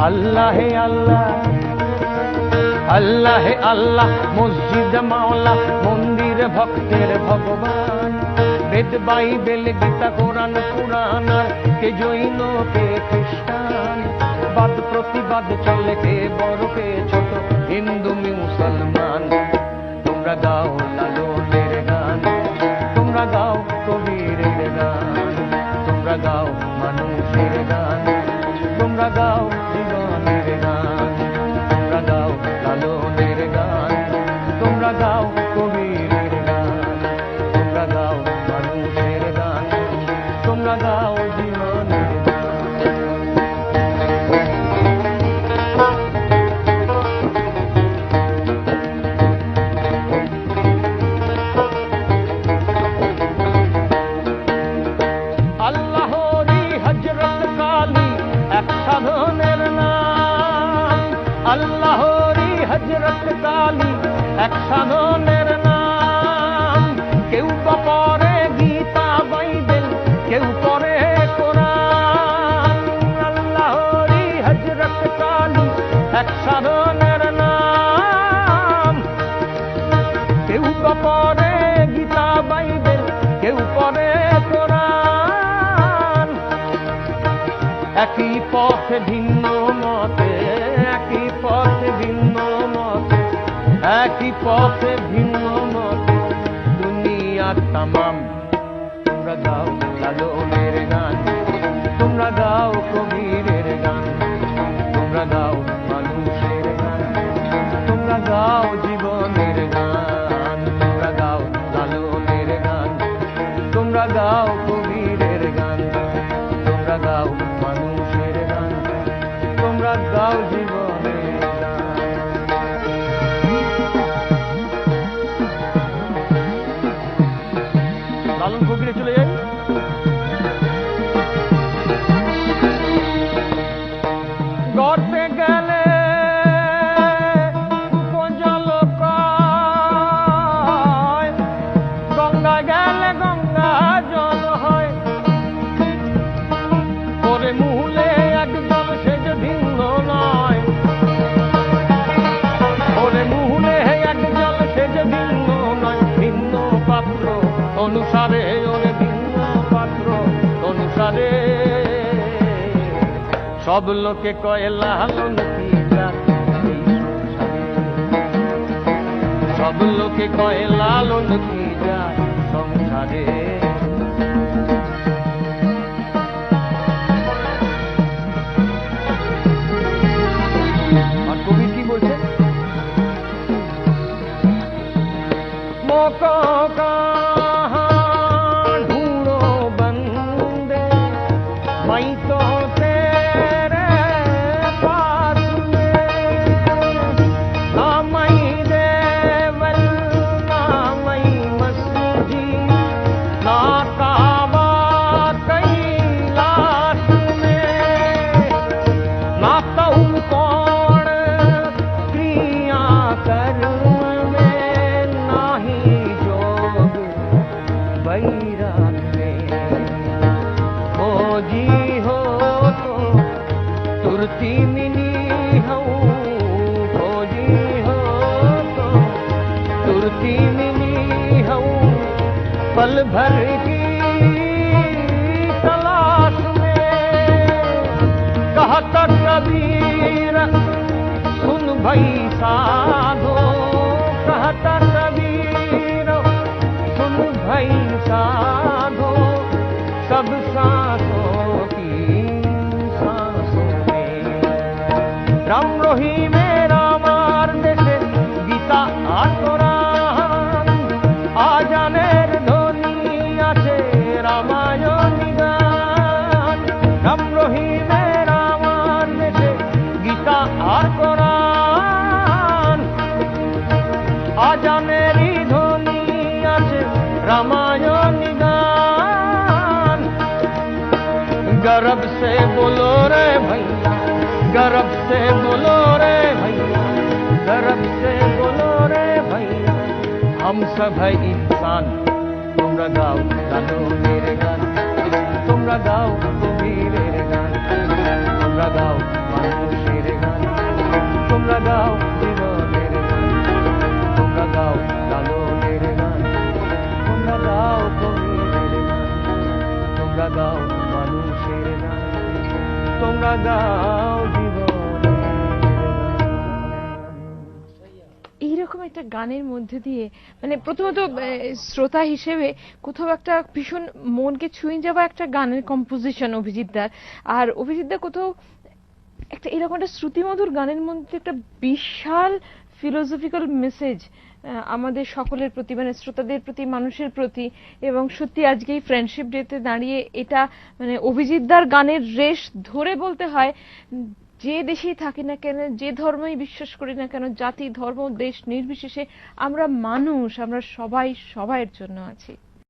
আল্লাহ হে আল্লাহ, আল্লাহ হে আল্লাহ, মসজিদ মাওলা, মন্দির ভক্তের ভগবান। বেদ বাইবেল গীতা কোরআন পুরাণ, কে জৈন কে খ্রিস্টান, বাদ প্রতিবাদ চলে, কে বড় কে ছোট, হিন্দু মুসলমান। তোমরা গাও লালনের গান, তোমরা গাও কবিরের গান, তোমরা গাও মানুষের গান, তোমরা গাও জীবনের গান, তোমরা গাও লালনের গান, তোমরা গাও কবিরের গান, তোমরা গাও মানুষের গান, তোমরা গাও জীবনের গান। আল্লাহরি হযরত কালী এক সাধনের নাম, আল্লাহরি হযরত কালী এক সাধনের নাম। কেউ বা পড়ে গীতা বাইবেল, কেউ পড়ে কোরআন। আল্লাহরি হযরত কালী এক সাধনের নাম। কেউ বা পড়ে গীতা বাইবেল, কেউ পড়ে কোরআন। একই পথে ভিন্ন মতে, একই পথে ভিন্ন মতে, একই পথে ভিন্ন মতে, দুনিয়া তামাম। তোমরা গাও লালনের গান, তোমরা গাও কবিরের গান, তোমরা গাও মানুষের গান, তোমরা গাও জীবনের গান, তোমরা গাও লালনের গান, তোমরা গাও কবিরের গান, তোমরা গাও মানুষের গান, তোমরা গাও জীবনের গান। লালন কবিরে চলে যাই। গর্তে গেলে জল প্রায়, গঙ্গা গেলে গঙ্গা জল হয়। পরে মুহলে এক জল সে যে ভিন্ন নয়, পরে মুহলে এক জল সে যে ভিন্ন নয়। ভিন্ন পাত্র অনুসারে, ওরে ভিন্ন পাত্র অনুসারে, সব লোকে কয় লালন কি জাত এই সংসারে, সব লোকে কয় লালন কি জাত সংসারে। আর কবি কি বলছে? মোকো কাহাं ढूंढो बंदे, मैं तो तेरे पास में, ना मैं देवल ना मैं मस्जिद, ना काबा कैलाश में, ना कहूँ कौन क्रिया कर्म में, ना ही जोग बैराग में। हो जी हो तो तुरती मिली हूँ, हो जी हो तो तुरती मिली हूँ, पल भर की तलाश में। कहता कबीर सुन भई साधो, कहता कबीर सुन भई साधो, सब सांसों की सांसों में। राम रहीम रामार देशे गीता আর কোরআন, আজানের ধ্বনি আছে রামায়ণী গান। রাম রহিম রামার দেশে গীতা আর কোরআন, আজানেরই ধ্বনি আছে রামায়ণী গান। गर्व से बोलो रे भैया, गर्व से बोलो रे भैया, गर्व से बोलो रे भैया, हम सब है इंसान। তোমরা গাও লালনের গান, তোমরা গাও কবিরের গান, তোমরা গাও মানুষের দাও জীবনে। এইরকম একটা গানের মধ্যে দিয়ে মানে প্রথমত শ্রোতা হিসেবে কোথাও একটা ভীষণ মনকে ছুঁয়ে যাওয়া একটা গানের কম্পোজিশন অভিজিৎদার। আর অভিজিৎদা কোথাও একটা এরকম একটা শ্রুতিমধুর গানের মধ্যে একটা বিশাল ফিলোসফিক্যাল মেসেজ আমাদের সকলের প্রতি, মানে শ্রোতাদের প্রতি, মানুষের প্রতি। এবং সত্যি আজকে এই ফ্রেন্ডশিপ ডেতে দাঁড়িয়ে এটা মানে অভিজিৎদার গানের রেশ ধরে বলতে হয়, যে দেশেই থাকি না কেন, যে ধর্মই বিশ্বাস করি না কেন, জাতি ধর্ম দেশ নির্বিশেষে আমরা মানুষ, আমরা সবাই সবাইয়ের জন্য আছি।